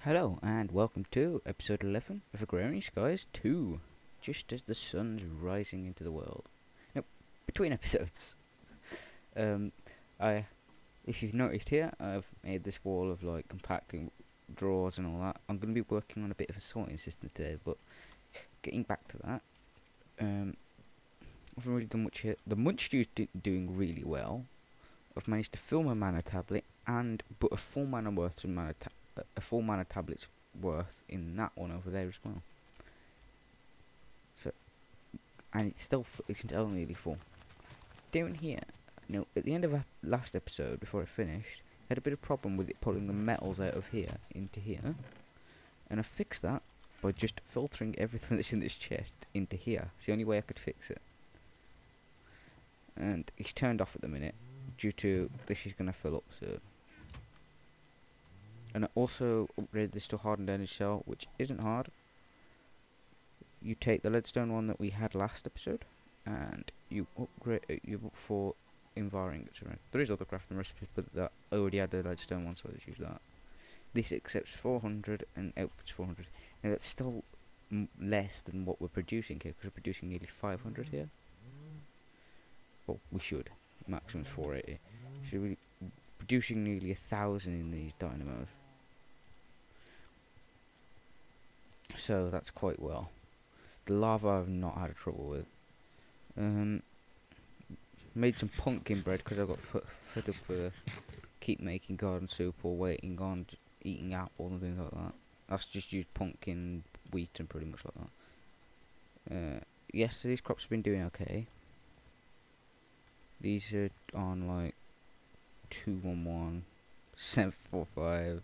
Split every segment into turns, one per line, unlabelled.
Hello and welcome to episode 11 of Agrarian Skies 2, just as the sun's rising into the world. Nope, between episodes. Um, I, if you've noticed here, I've made this wall of like compacting drawers and all that. I'm going to be working on a bit of a sorting system today, but getting back to that, I haven't really done much here. The munch stew's doing really well. I've managed to fill my mana tablet and put a full mana worth to a full mana tablet's worth in that one over there as well. So, and it's still it's nearly full. Down here, at the end of last episode, before I finished, I had a bit of problem with it pulling the metals out of here into here, and I fixed that by just filtering everything that's in this chest into here. It's the only way I could fix it. And it's turned off at the minute due to this is gonna fill up soon. And I also upgraded this to hardened energy cell, which isn't hard. You take the leadstone one that we had last episode, and you upgrade you look for ingots around. There is other crafting recipes, but that I already had the leadstone one, so I just use that. This accepts 400 and outputs 400. Now that's still less than what we're producing here, because we're producing nearly 500 here. Well, we should. Maximum is 480. So we're producing nearly 1,000 in these dynamos. So that's quite well. The lava I've not had trouble with. Made some pumpkin bread because I got fed up for keep making garden soup or waiting on eating apples and things like that. That's just used pumpkin, wheat and pretty much like that. Yes, so these crops have been doing okay. These are on like 211, 745,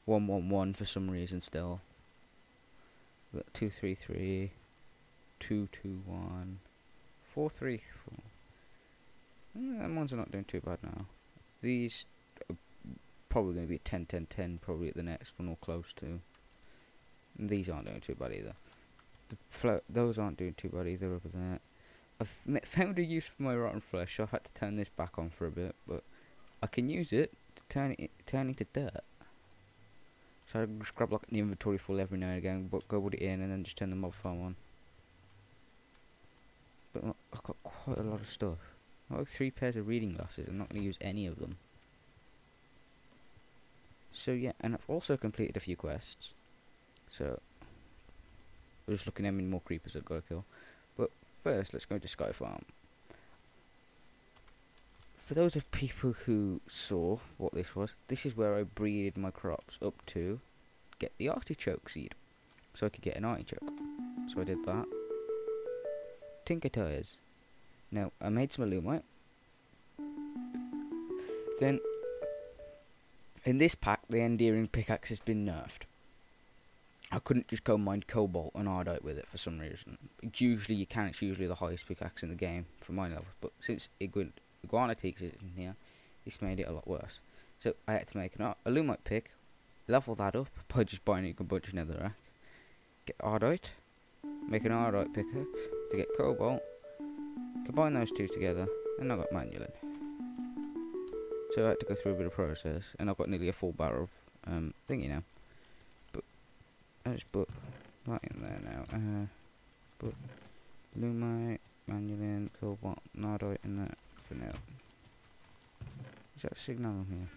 111 for some reason still. We've got 233, 221, 434. Them ones are not doing too bad now. These are probably going to be 10, 10, 10 probably at the next one or close to. And these aren't doing too bad either. Those aren't doing too bad either over there. I've found a use for my rotten flesh, so I've had to turn this back on for a bit, but I can use it to turn into dirt. So I just grab like an inventory full every now and again, but go put it in and then just turn the mob farm on. But I've got quite a lot of stuff. I've got 3 pairs of reading glasses. I'm not going to use any of them. So yeah, and I've also completed a few quests. So I'm just looking at how many more creepers I've got to kill. But first, let's go to Sky Farm. For those of people who saw what this is where I breeded my crops up to get the artichoke seed, so I could get an artichoke. So I did that. Tinker tires. Now I made some alumite. Then in this pack, the endearing pickaxe has been nerfed. I couldn't just go mine cobalt and ardite with it for some reason. It's usually you can. It's usually the highest pickaxe in the game for my level, but since Iguanateaks is in here, this made it a lot worse. So I had to make an alumite pick, level that up by just buying a bunch of netherrack, get ardite, make an ardite pickaxe to get cobalt, combine those two together, and I got manulin. So I had to go through a bit of process, and I've got nearly a full barrel of thingy now. But I just put that in there now. Put alumite, manulin, cobalt, and ardite in there for now. Is that a signal on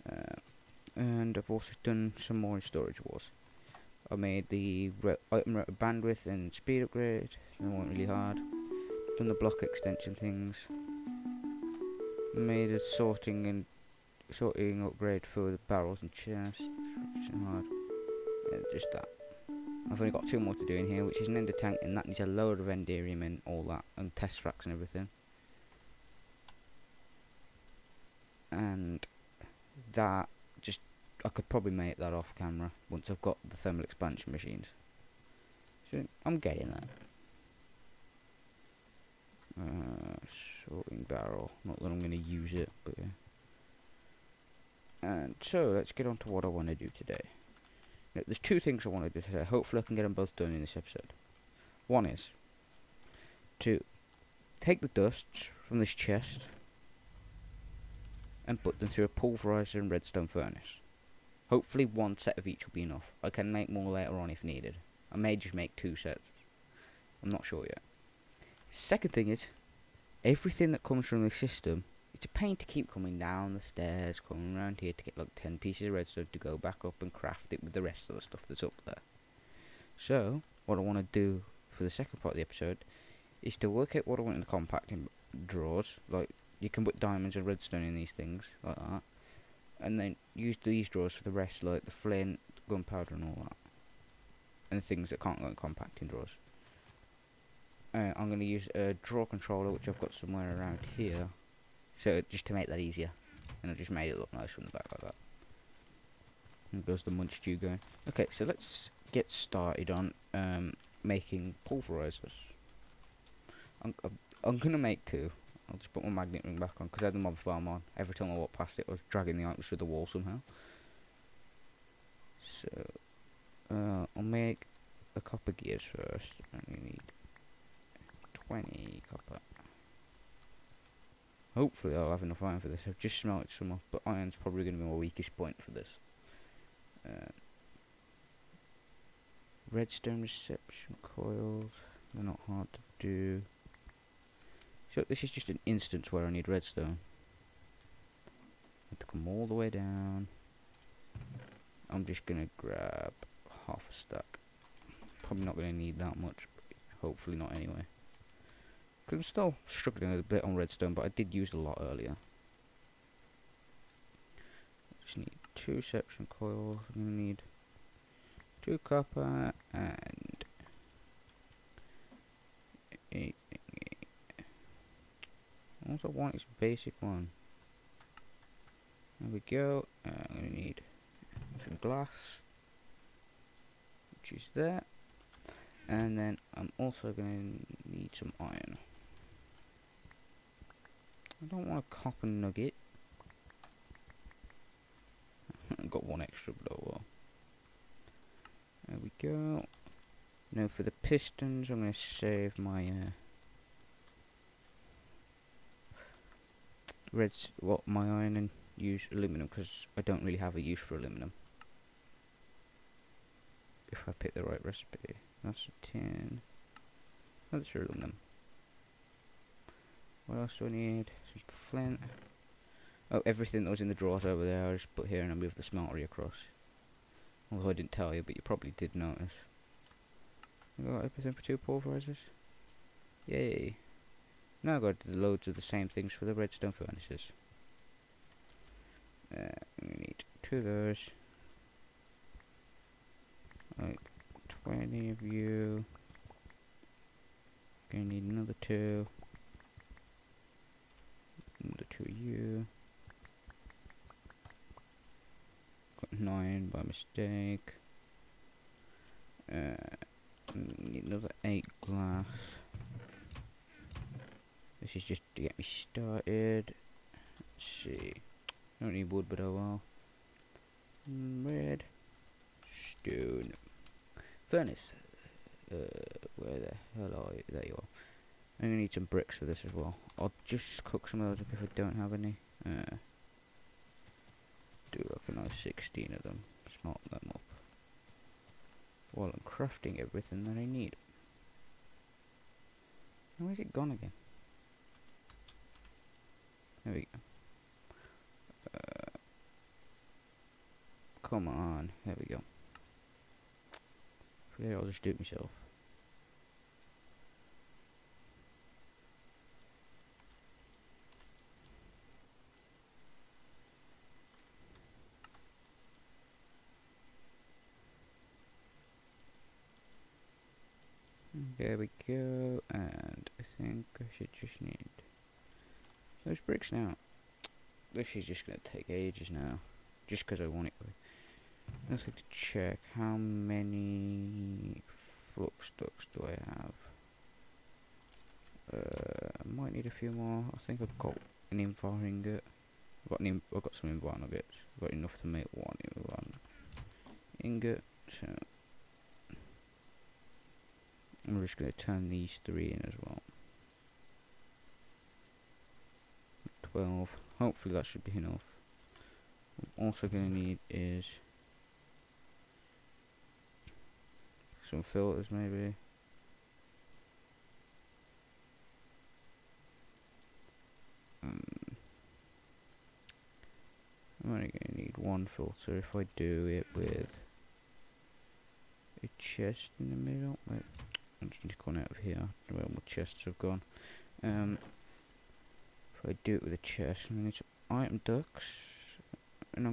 here? And I've also done some more in storage wars. I made the item bandwidth and speed upgrade. They weren't really hard. Done the block extension things. Made a sorting upgrade for the barrels and chests, which isn't hard. Yeah, just that. I've only got 2 more to do in here, which is an ender tank, and that needs a load of enderium and all that, and test racks and everything. And that I could probably make that off camera once I've got the thermal expansion machines. So I'm getting that. Sorting barrel. Not that I'm going to use it, but yeah. And so let's get on to what I want to do today. Now, there's 2 things I want to do today. Hopefully I can get them both done in this episode. One is to take the dust from this chest and put them through a pulverizer and redstone furnace. Hopefully one set of each will be enough. I can make more later on if needed. I may just make 2 sets. I'm not sure yet. Second thing is, everything that comes from the system, it's a pain to keep coming down the stairs, coming around here to get like 10 pieces of redstone to go back up and craft it with the rest of the stuff that's up there. So, what I want to do for the second part of the episode is to work out what I want in the compacting drawers. Like, you can put diamonds and redstone in these things, like that. And then use these drawers for the rest, like the flint, gunpowder and all that. And the things that can't go in compacting drawers. I'm going to use a drawer controller, which I've got somewhere around here. So, just to make that easier. And I just made it look nice from the back like that. And goes the munch stew going. Okay, so let's get started on making pulverizers. I'm going to make 2. I'll just put my magnet ring back on, because I had the mob farm on. Every time I walked past it, I was dragging the items through the wall somehow. So, I'll make the copper gears first. And we need 20 copper. Hopefully I'll have enough iron for this. I've just smelted some off, but iron's probably going to be my weakest point for this. Redstone reception coils. They're not hard to do. So this is just an instance where I need redstone. I have to come all the way down. I'm just going to grab half a stack. Probably not going to need that much, but hopefully not anyway. Because I'm still struggling a bit on redstone, but I did use a lot earlier. Just need 2 section coils. I'm going to need 2 copper and 8. All I want is a basic one. There we go. I'm going to need some glass, which is there. And then I'm also going to need some iron. I don't want a copper nugget. I've got 1 extra, but oh well. There we go. Now for the pistons, I'm going to save my my iron and use aluminum, because I don't really have a use for aluminum. If I pick the right recipe. That's a tin. That's for aluminum. What else do I need? Some flint. Oh, everything that was in the drawers over there I just put here and I moved the smeltery across. Although I didn't tell you, but you probably did notice. I got everything for 2 pulverizers. Yay. Now I got loads of the same things for the redstone furnaces. We need 2 of those. Like 20 of you. Gonna need another 2. Another 2 of you. Got 9 by mistake. Need another 8 glass. This is just to get me started. Let's see. Don't need wood, but oh well. Red stone furnace. Where the hell are you? There you are. I'm gonna need some bricks for this as well. I'll just cook some of those up if I don't have any. Do like a nice 16 of them. Smart them up. While I'm crafting everything that I need. Where's it gone again? There we go. Come on. There we go. Forget I'll just do it myself. There we go, and I think I should just need those bricks now. This is just going to take ages now, just because I want it. Let's have to check how many flux ducts do I have. I might need a few more. I think I've got an invar ingot. I've got some invar nuggets. I've got enough to make one ingot. So I'm just going to turn these 3 in as well. 12. Hopefully that should be enough. What I'm also going to need is some filters maybe. I'm only going to need one filter if I do it with a chest in the middle. Wait, I just need to come out of here where my chests have gone. If I do it with a chest, I'm going to need some item ducts, and I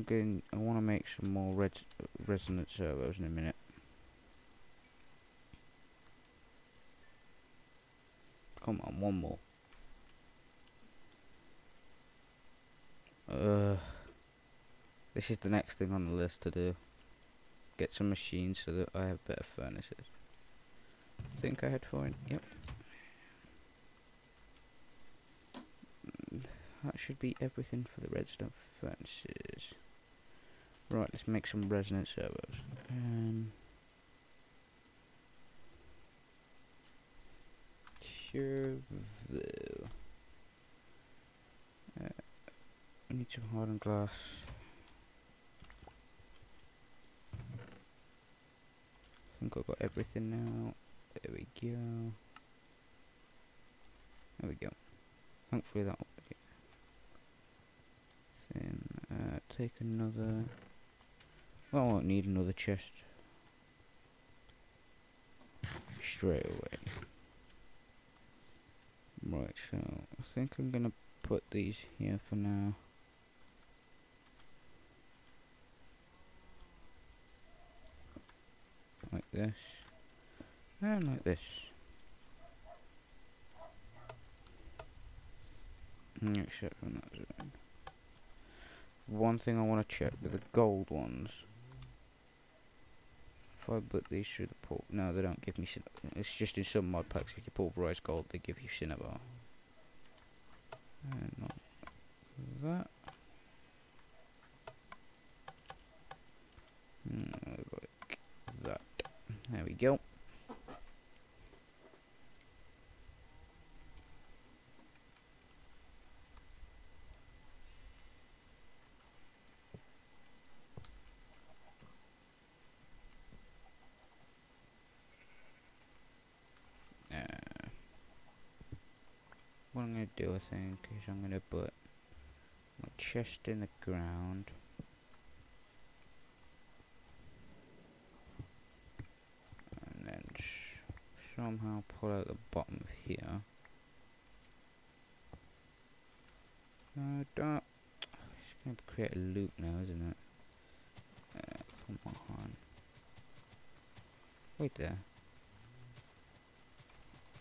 want to make some more resonant servos in a minute. Come on, one more. This is the next thing on the list to do. Get some machines so that I have better furnaces. I think I had 4 in. Yep. That should be everything for the redstone furnaces. Right, let's make some resonant servos. I need some hardened glass. I think I've got everything now. There we go. There we go. Hopefully that'll be it. Then take another. Well, I won't need another chest straight away. Right, so I think I'm gonna put these here for now. Like this. And like this. Except from that zone. One thing I want to check with the gold ones. If I put these through the port, no, they don't give me. It's just in some mod packs. If you pulverize gold, they give you cinnabar. And like that. Like that. There we go. What I'm going to do, I think, is I'm going to put my chest in the ground. And then somehow pull out the bottom of here. No, don't. It's going to create a loop now, isn't it? Come on. Wait there.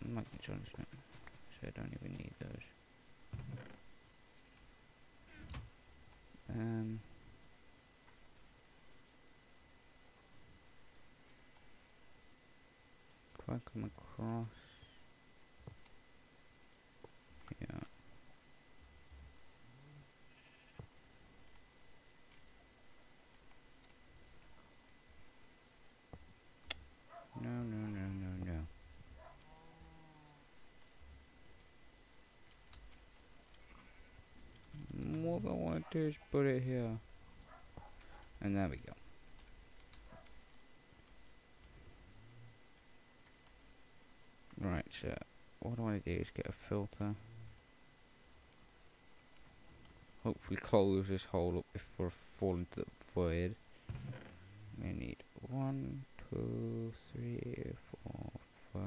Magnets on this one. So I don't even need those. If I come across here. No. What I want to do is put it here. And there we go. Right, so what I want to do is get a filter. Hopefully close this hole up before I fall into the void. We need 1, 2, 3, 4, 5,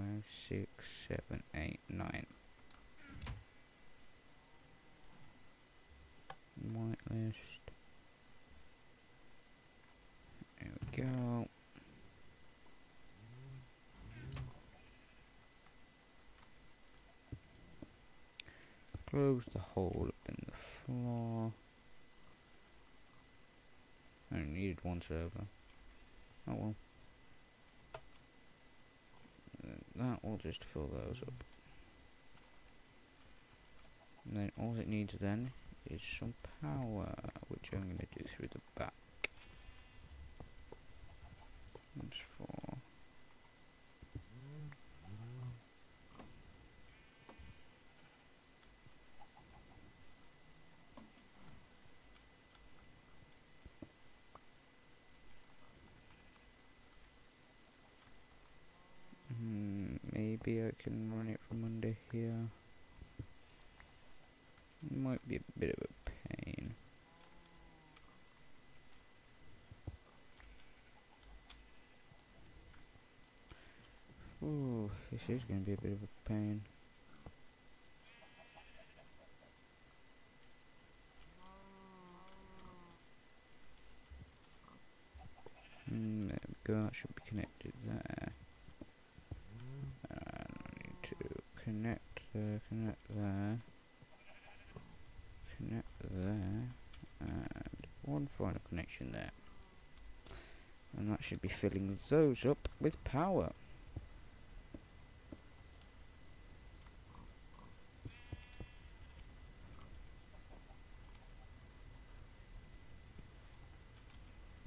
6, 7, 8, 9. Whitelist. There we go. Close the hole up in the floor. I only needed one server. Oh well. That will just fill those up. And then all it needs then is some power, which I'm going to do through the back. That's for maybe I can run it from under here. Might be a bit of a pain. Ooh, this is going to be a bit of a pain. There we go, that should be connected there. And I need to connect there, connect there, and one final connection there. And that should be filling those up with power.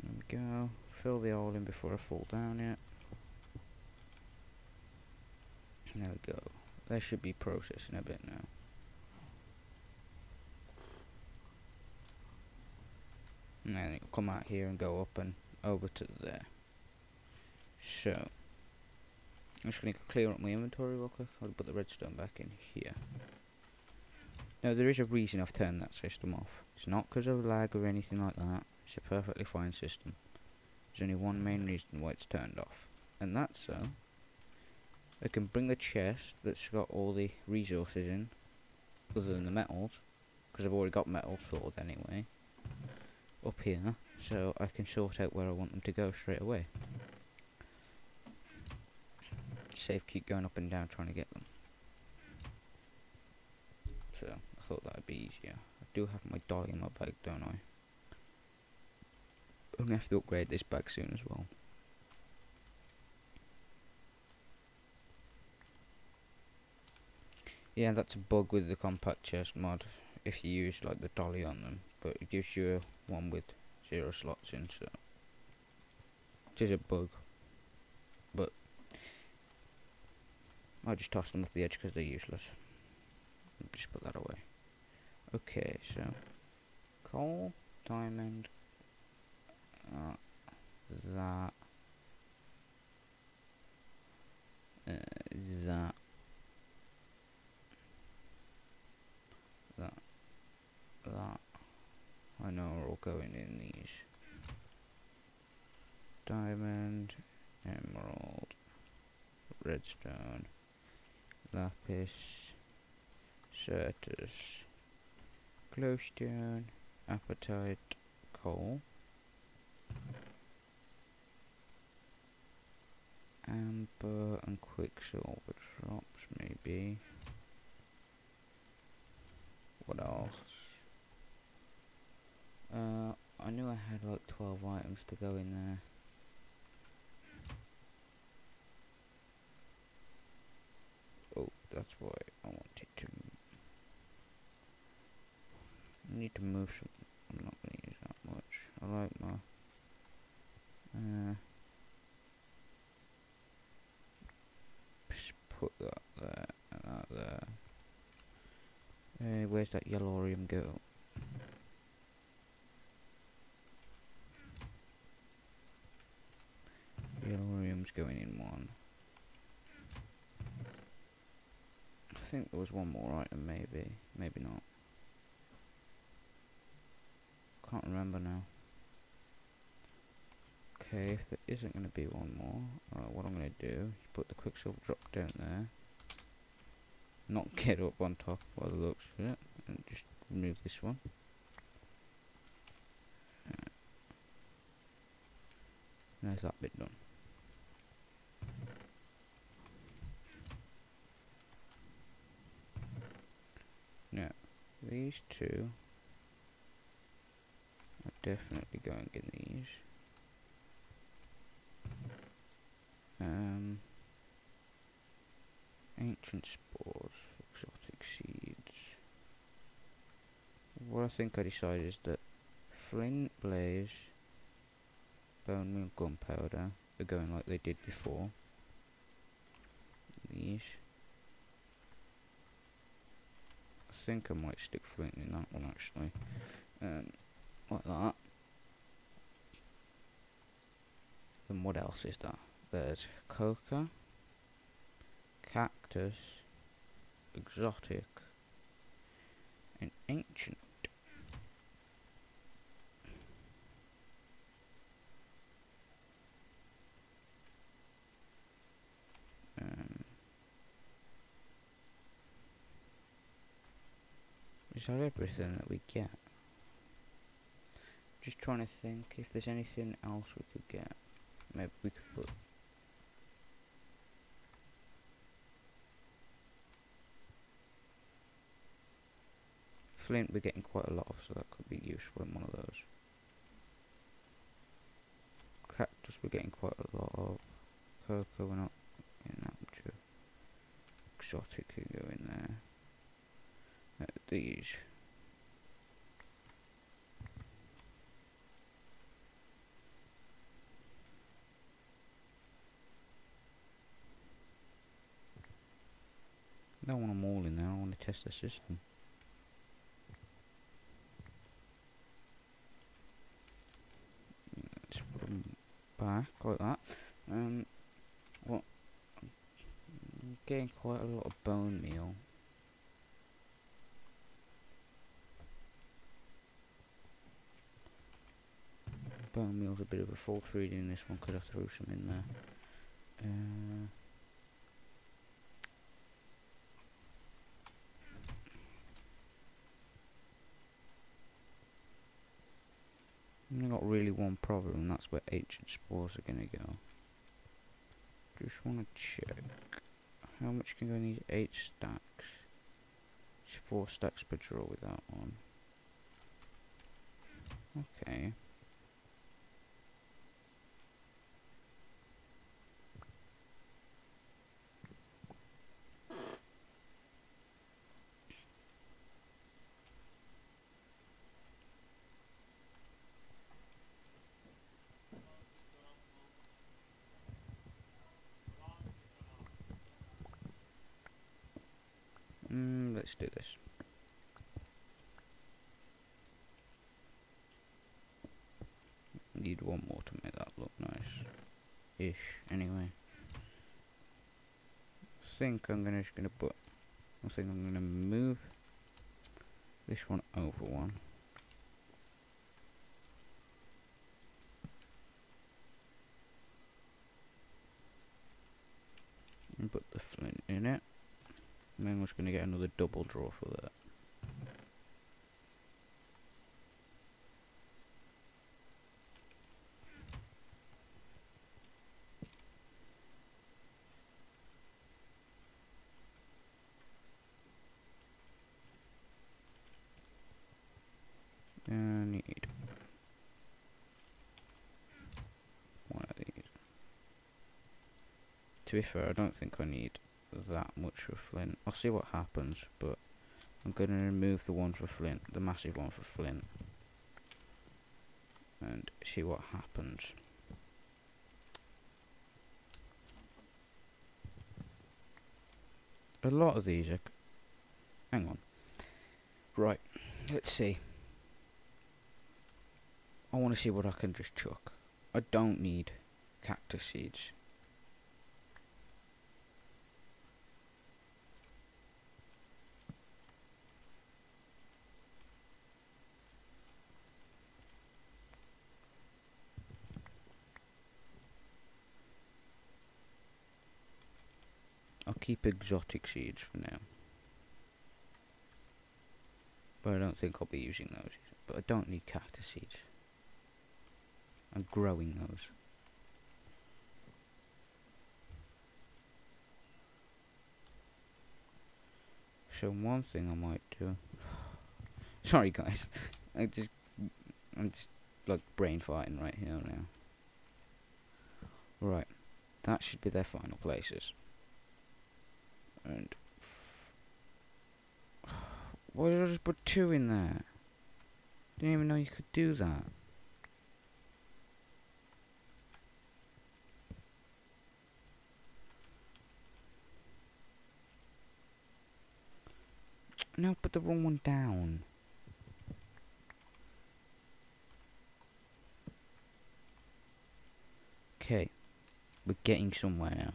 There we go. Fill the hole in before I fall down yet. There we go. They should be processing a bit now. And then it'll come out here and go up and over to there. So, I'm just going to clear up my inventory real quick. I'll put the redstone back in here. Now, there is a reason I've turned that system off. It's not because of lag or anything like that. It's a perfectly fine system. There's only one main reason why it's turned off. And that's so I can bring the chest that's got all the resources in, other than the metals, because I've already got metals filled anyway, up here, so I can sort out where I want them to go straight away. Save keep going up and down trying to get them. So I thought that would be easier. I do have my dolly in my bag, don't I? I'm going to have to upgrade this bag soon as well. Yeah, that's a bug with the compact chest mod, if you use like the dolly on them, but it gives you one with 0 slots in, so it is a bug, but I just toss them off the edge because they're useless. Just put that away. Okay, so coal, diamond, that, that, that. I know are all going in these. Diamond, emerald, redstone, lapis, certus, glowstone, apatite, coal, amber and quicksilver drops maybe. What else? I knew I had like 12 items to go in there. Oh, that's why I wanted to. I need to move some. I'm not going to use that much. I like my. Just put that there and that there. Where's that yellorium go? Yellorium's going in one. I think there was one more item, maybe not. Can't remember now. Okay, if there isn't going to be one more, what I'm going to do is put the quicksilver drop down there. Not get up on top by the looks of it, and just remove this one. There's that bit done. Now, these two are definitely going in these. Ancient spores, exotic seeds. What I think I decided is that flint, blaze, bone meal, gunpowder are going like they did before. These. I think I might stick flint in that one actually. Like that. Then what else is that? There's coca, cat cactus, exotic, and ancient. Is that everything that we get? Just trying to think if there's anything else we could get. Maybe we could put flint. We're getting quite a lot of, so that could be useful in one of those. Cactus we're getting quite a lot of. Cocoa we're not getting that much of. Exotic can go in there. These. I don't want them all in there, I want to test the system. Let's put them back like that. What? I'm getting quite a lot of bone meal. Bone meal's a bit of a false reading in this one because I threw some in there. I've only got really one problem, and that's where ancient spores are going to go. Just want to check how much can go in these 8 stacks. It's 4 stacks per draw with that one. Okay. Let's do this. Need one more to make that look nice-ish. Anyway, I think I'm just gonna put. I think I'm gonna move this one over one. And put the flint in it. And then we're just going to get another double draw for that. I need one of these. To be fair, I don't think I need that much for flint. I'll see what happens, but I'm going to remove the one for flint, the massive one for flint, and see what happens. A lot of these are... Hang on. Right, let's see. I want to see what I can just chuck. I don't need cactus seeds. I'll keep exotic seeds for now. But I don't think I'll be using those. But I don't need cactus seeds. I'm growing those. So one thing I might do... Sorry guys. I'm just like brain farting right here now. Right. That should be their final places. And why did I just put 2 in there? Didn't even know you could do that. No, put the wrong one down. Okay, we're getting somewhere now.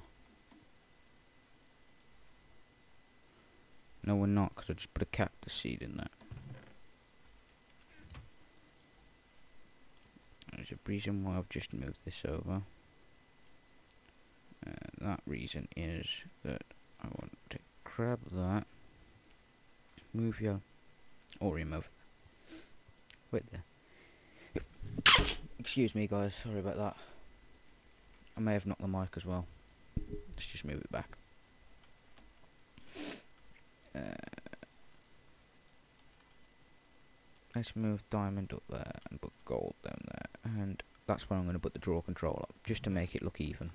No, we're not, because I just put a cactus seed in there. There's a reason why I've just moved this over. That reason is that I want to grab that, move your, or remove. Wait there. Excuse me, guys. Sorry about that. I may have knocked the mic as well. Let's just move it back. Let's move diamond up there and put gold down there, and that's where I'm going to put the draw control up, just to make it look even.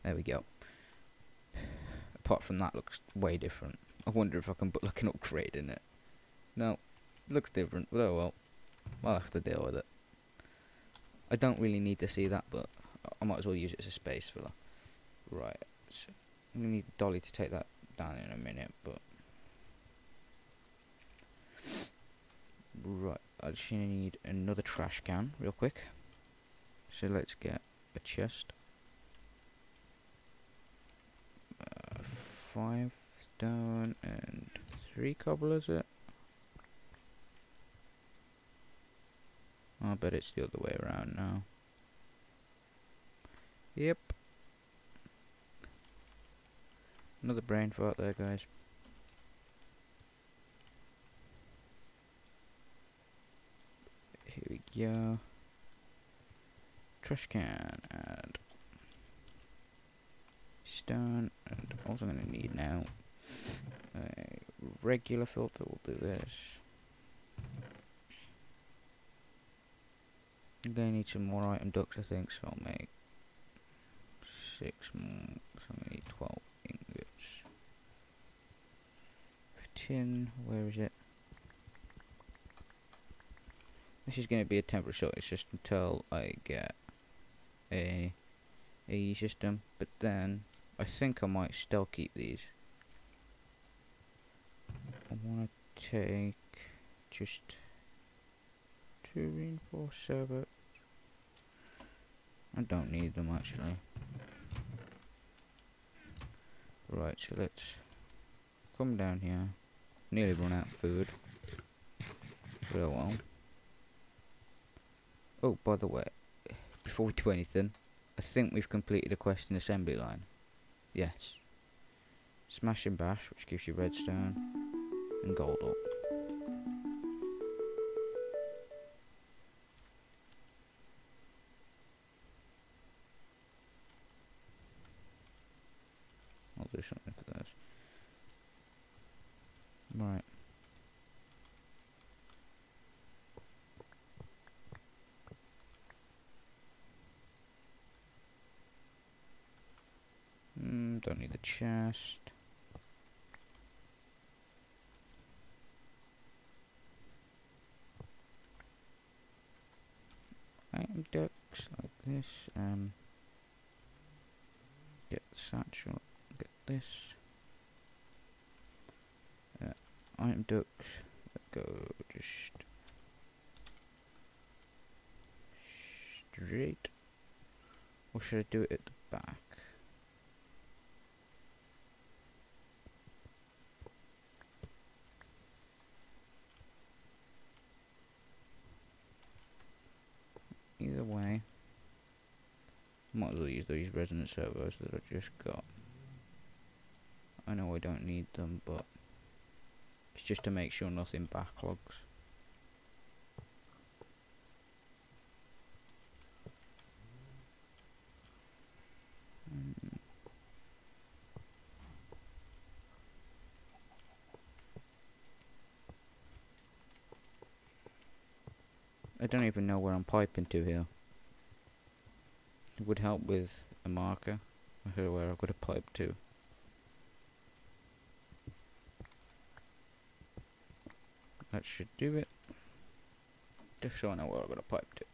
There we go. Apart from that, looks way different. I wonder if I can put like an upgrade in it. No, it looks different, but oh well. I'll have to deal with it. I don't really need to see that, but I might as well use it as a space filler. Right, so I'm going to need Dolly to take that down in a minute, but... Right, I just need another trash can, real quick. So let's get a chest. 5 stone and 3 cobble, is it? I bet it's the other way around now. Yep. Another brain fart there, guys. Here we go. Trash can and stone, and also I'm going to need now a regular filter. We'll do this. I'm going to need some more item ducts, I think, so I'll make 6 more. So I'm going to need 12 ingots. Tin, where is it? This is going to be a temporary shortage just until I get a system, but then I think I might still keep these. I want to take just 2 reinforced servers. I don't need them actually. Right, so let's come down here. Nearly run out of food. Real well. Oh, by the way, before we do anything, I think we've completed a quest in assembly line. Yes. Smash and bash, which gives you redstone and gold up. I'll do something for this. Right. Don't need the chest. Item ducts like this. Get the satchel. Get this. Item ducts. Go just straight. Or should I do it at the back? Either way, might as well use these resonant servos that I just got. I know I don't need them, but it's just to make sure nothing backlogs. I don't even know where I'm piping to here. It would help with a marker. I know where I've got to pipe to. That should do it. Just so I know where I've got to pipe to.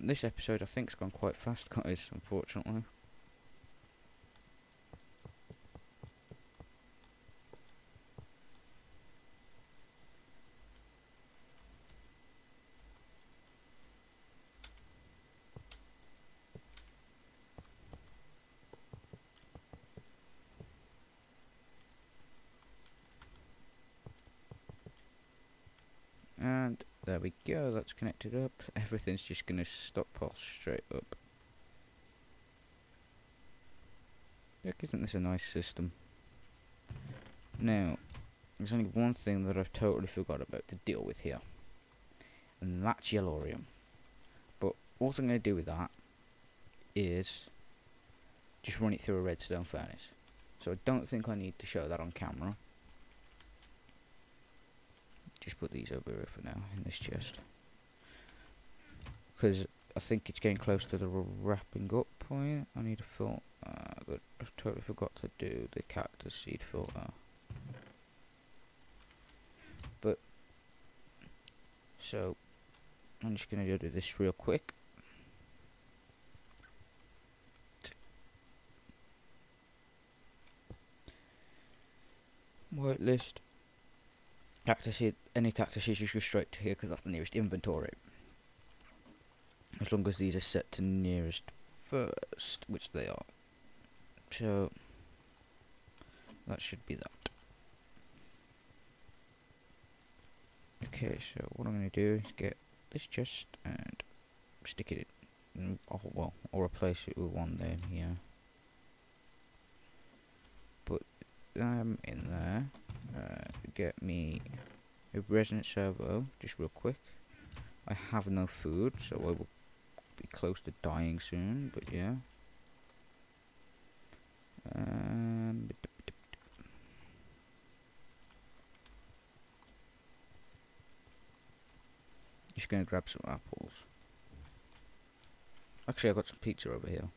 This episode I think's gone quite fast, guys, unfortunately. go, that's connected up. Everything's just gonna stockpile straight up. Isn't this a nice system? Now, there's only one thing that I've totally forgot about to deal with here, and that's Yellorium. But what I'm going to do with that is just run it through a redstone furnace. So I don't think I need to show that on camera. Just put these over here for now, in this chest. Because I think it's getting close to the wrapping up point. I need to fill, I've totally forgot to do the cactus seed filter. But, so, I'm just going to do this real quick. Whitelist. Cactus seed, any cactus seeds just go straight to here because that's the nearest inventory. As long as these are set to nearest first, which they are. So, that should be that. Okay, so what I'm going to do is get this chest and stick it in, well, I'll replace it with one down here. Put them in there. Get me a resonant servo, just real quick. I have no food, so I will be close to dying soon, but yeah. Just gonna grab some apples. Actually, I got some pizza over here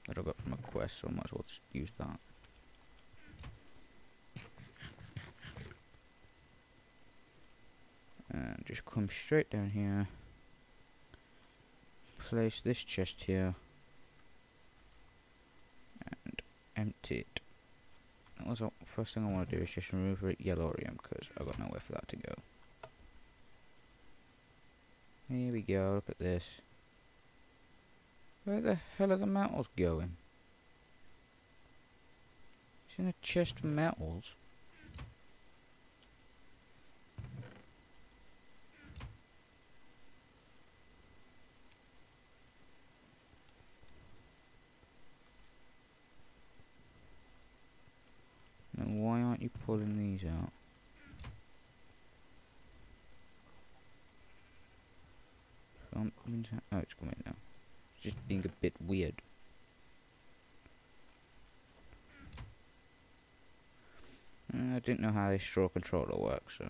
that I got from a quest, so I might as well just use that. And just come straight down here. Place this chest here. And empty it. Also, first thing I want to do is just remove Yellorium, because I've got nowhere for that to go. Here we go, look at this. Where the hell are the metals going? It's in a chest of metals. Now why aren't you pulling these out? Oh, it's coming now. It's just being a bit weird. I didn't know how this straw controller works, so.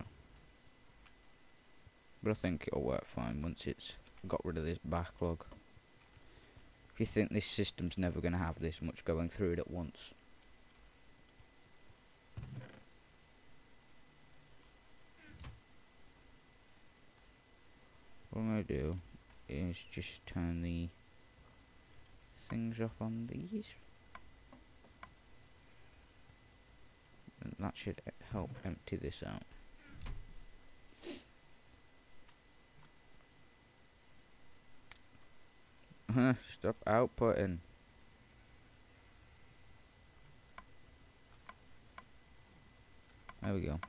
But I think it'll work fine once it's got rid of this backlog. If you think this system's never going to have this much going through it at once. What I'm going to do is just turn the things off on these. And that should help empty this out. Stop outputting. There we go.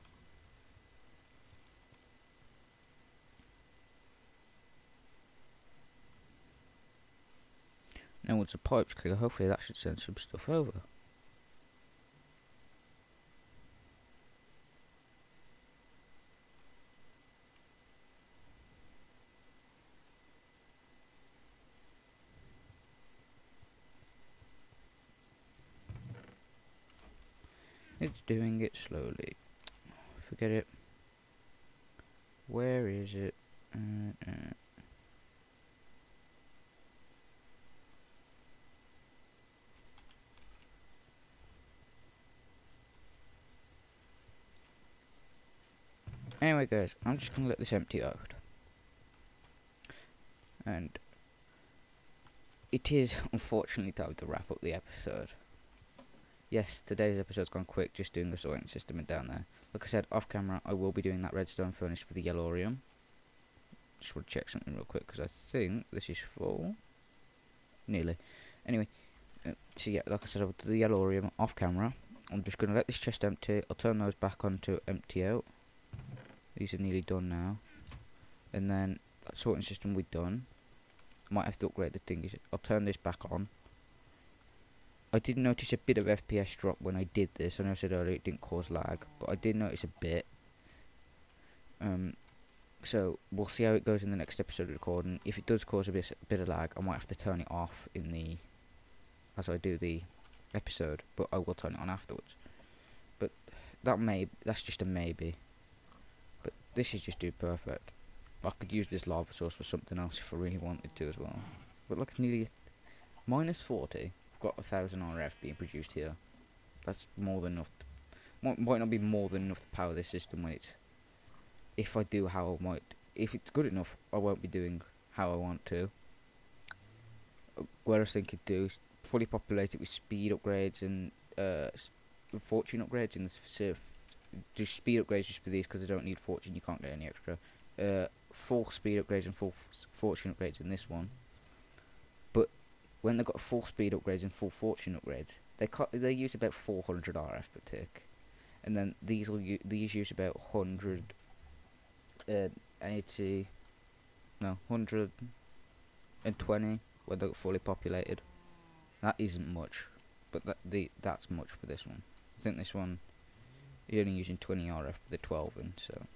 Now once the pipe's clear, hopefully that should send some stuff over. It's doing it slowly. Forget it. Where is it? Anyway guys, I'm just going to let this empty out. And it is unfortunately time to wrap up the episode. Yes, today's episode's gone quick, just doing the sorting system and down there. Like I said, off camera, I will be doing that redstone furnace for the Yellorium. Just want to check something real quick, because I think this is full. Nearly. Anyway, so yeah, like I said, I'll do the Yellorium off camera. I'm just going to let this chest empty. I'll turn those back on to empty out. These are nearly done now. and then that sorting system we're done. I might have to upgrade the thing. I'll turn this back on. I did notice a bit of FPS drop when I did this. I know I said earlier it didn't cause lag, but I did notice a bit. So we'll see how it goes in the next episode of recording. If it does cause a bit of lag, I might have to turn it off as I do the episode, but I will turn it on afterwards. But that's just a maybe. But this is just too perfect. I could use this lava source for something else if I really wanted to as well. But look, nearly minus 40. I've got 1,000 RF being produced here. That's more than enough. Might not be more than enough to power this system when it's. If I do how I might, if it's good enough, I won't be doing how I want to. What I was thinking to do is fully populate it with speed upgrades and fortune upgrades, and just speed upgrades just for these because I don't need fortune. You can't get any extra. Full speed upgrades and full fortune upgrades in this one. But when they've got full speed upgrades and full fortune upgrades, they use about 400 RF per tick, and then these use about 120 when they're fully populated. That isn't much, but that's much for this one. I think this one you're only using 20 RF with the 12 in, so.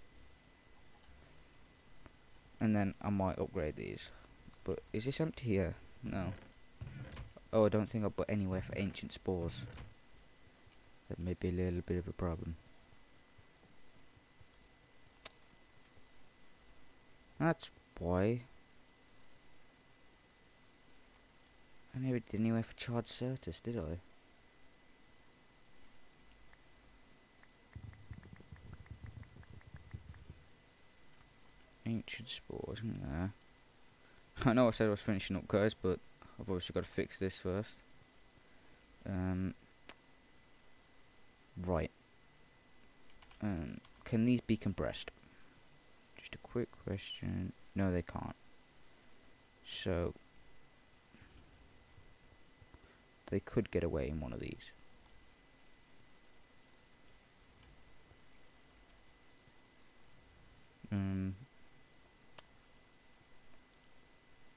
And then I might upgrade these. But is this empty here? No. Oh, I don't think I've got anywhere for ancient spores. That may be a little bit of a problem. That's why. I never did anywhere for charred certus, did I? Ancient spores, isn't there? I know I said I was finishing up, guys, but I've obviously got to fix this first. Right. Can these be compressed? Just a quick question. No, they can't. So they could get away in one of these.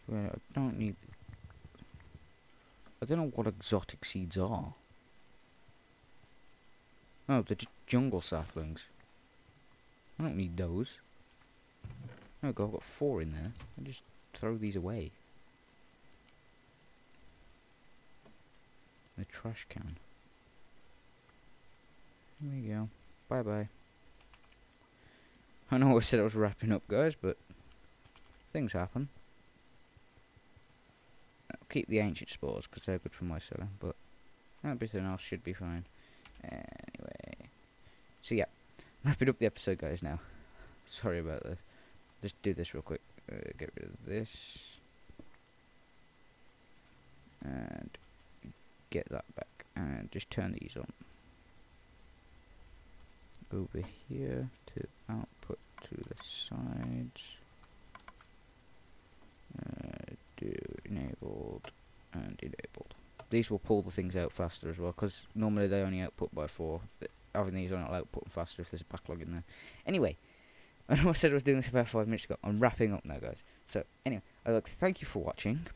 Well, I don't know what exotic seeds are. Oh, they're just jungle saplings. I don't need those. Oh god, I've got 4 in there. I'll just throw these away. The trash can. There we go. Bye bye. I know I said I was wrapping up, guys, but things happen. I'll keep the ancient spores because they're good for my cellar, but everything else should be fine. Anyway, so yeah, wrapping up the episode, guys. Now, sorry about this. Just do this real quick. Get rid of this and get that back, and just turn these on. Over here to output to the sides. Do enabled and enabled. These will pull the things out faster as well, because normally they only output by 4. Having these on will output them faster if there's a backlog in there. Anyway, I know I said I was doing this about 5 minutes ago. I'm wrapping up now, guys. So anyway, I'd like to thank you for watching.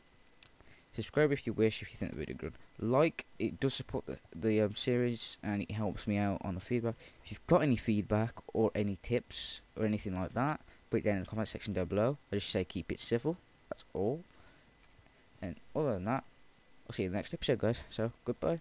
Subscribe if you wish, if you think the video good. Like, it does support the series, and it helps me out on the feedback. If you've got any feedback or any tips or anything like that, put it down in the comment section down below. I just say keep it civil. That's all. And other than that, I'll see you in the next episode, guys. So, goodbye.